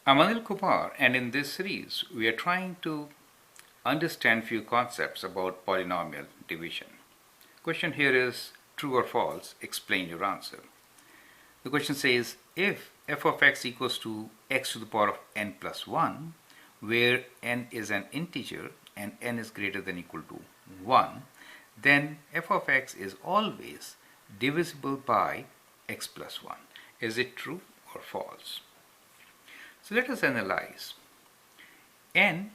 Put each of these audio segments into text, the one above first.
I'm Anil Kumar, and in this series, we are trying to understand few concepts about polynomial division. Question here is true or false, explain your answer. The question says if f of x equals to x to the power of n plus 1, where n is an integer and n is greater than or equal to 1, then f of x is always divisible by x plus 1. Is it true or false? So let us analyze. N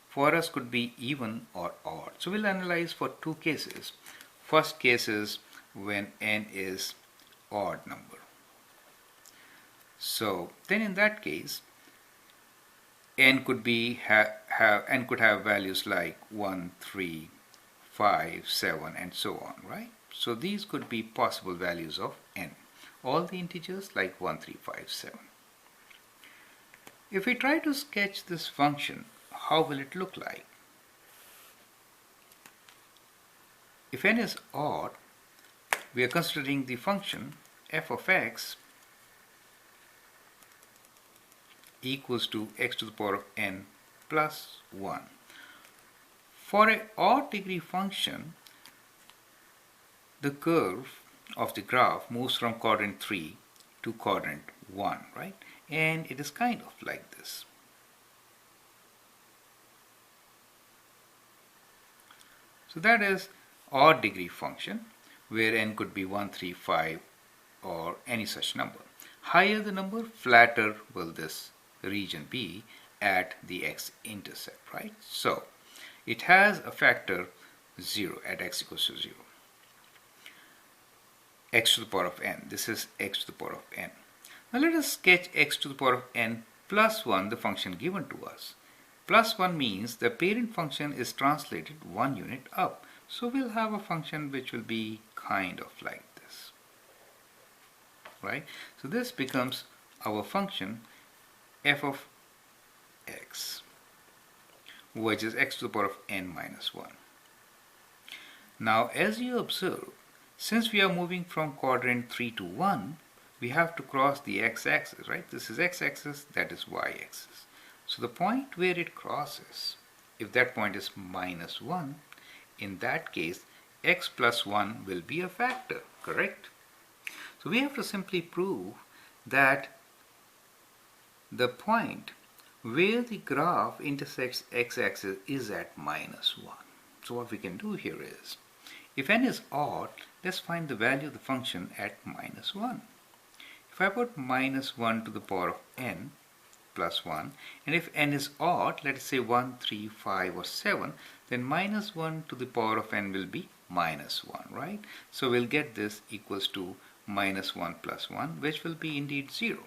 for us could be even or odd. So we'll analyze for two cases. First case is when n is odd number. So then in that case, n could have values like 1, 3, 5, 7 and so on, right? So these could be possible values of n. All the integers like 1, 3, 5, 7. If we try to sketch this function, how will it look like? If n is odd, we are considering the function f of x equals to x to the power of n plus 1. For an odd degree function, the curve of the graph moves from quadrant 3 to quadrant 1, right? And it is kind of like this. So that is odd degree function where n could be 1, 3, 5 or any such number. Higher the number, flatter will this region be at the x-intercept, right? So it has a factor 0 at x equals to 0. X to the power of n. This is x to the power of n. Now let us sketch x to the power of n plus 1, the function given to us. Plus 1 means the parent function is translated one unit up. So we'll have a function which will be kind of like this, right? So this becomes our function f of x, which is x to the power of n minus 1. Now as you observe, since we are moving from quadrant 3 to 1, we have to cross the x-axis, right? This is x-axis, that is y-axis. So the point where it crosses, if that point is minus 1, in that case, x plus 1 will be a factor, correct? So we have to simply prove that the point where the graph intersects x-axis is at minus 1. So what we can do here is, if n is odd, let's find the value of the function at minus 1. If I put minus 1 to the power of n plus 1, and if n is odd, let's say 1, 3, 5 or 7, then minus 1 to the power of n will be minus 1, right? So we'll get this equals to minus 1 plus 1, which will be indeed 0.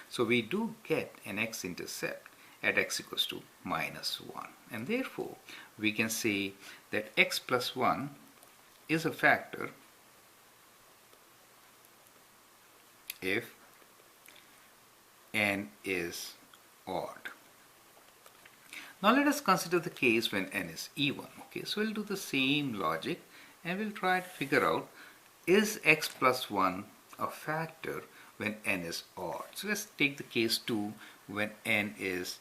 So we do get an x-intercept at x equals to minus 1. And therefore, we can say that x plus 1 is a factor if n is odd. Now let us consider the case when n is even. Okay, so we'll do the same logic and we'll try to figure out, is x plus 1 a factor when n is odd? So let's take the case 2 when n is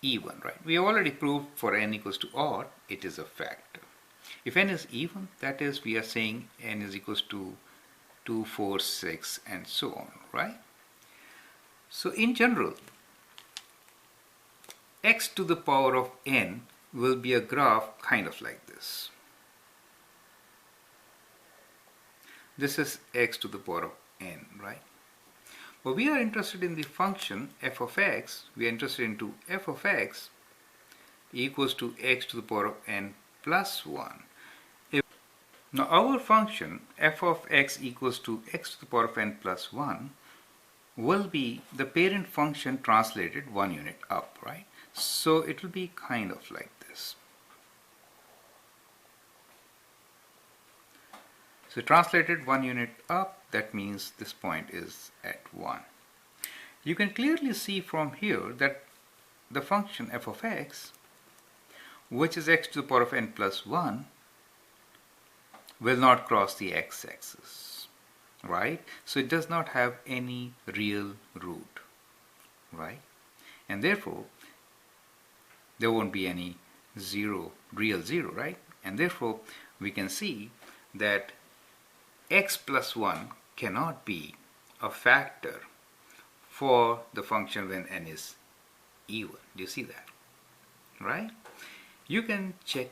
even, right? We have already proved for n equals to odd, it is a factor. If n is even, that is, we are saying n is equals to 2, 4, 6 and so on, right? So in general, x to the power of n will be a graph kind of like this. This is x to the power of n, right? But we are interested in the function f of x. We are interested into f of x equals to x to the power of n plus 1. Now our function f of x equals to x to the power of n plus 1 will be the parent function translated one unit up, right? So it will be kind of like this. So translated one unit up, that means this point is at 1. You can clearly see from here that the function f of x, which is x to the power of n plus 1, will not cross the x-axis, right? So it does not have any real root, right? and therefore there won't be any real zero, right? And therefore we can see that x plus 1 cannot be a factor for the function when n is even. Do you see that? Right? You can check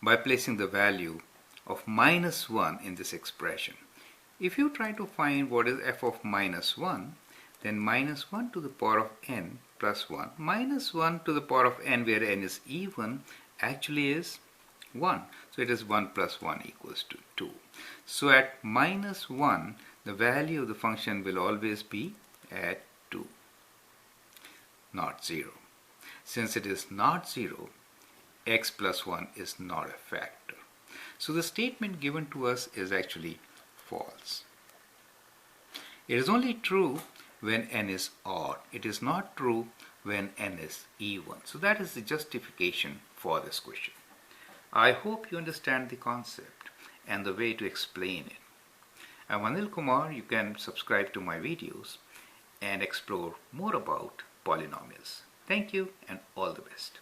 by placing the value of minus 1 in this expression. If you try to find what is f of minus 1, then minus 1 to the power of n plus 1 minus 1 to the power of n, where n is even, actually is 1. So it is 1 plus 1 equals to 2. So at minus 1, the value of the function will always be at 2, not 0. Since it is not 0, x plus 1 is not a factor. So the statement given to us is actually false. It is only true when n is odd. It is not true when n is even. So that is the justification for this question. I hope you understand the concept and the way to explain it. I'm Anil Kumar. You can subscribe to my videos and explore more about polynomials. Thank you and all the best.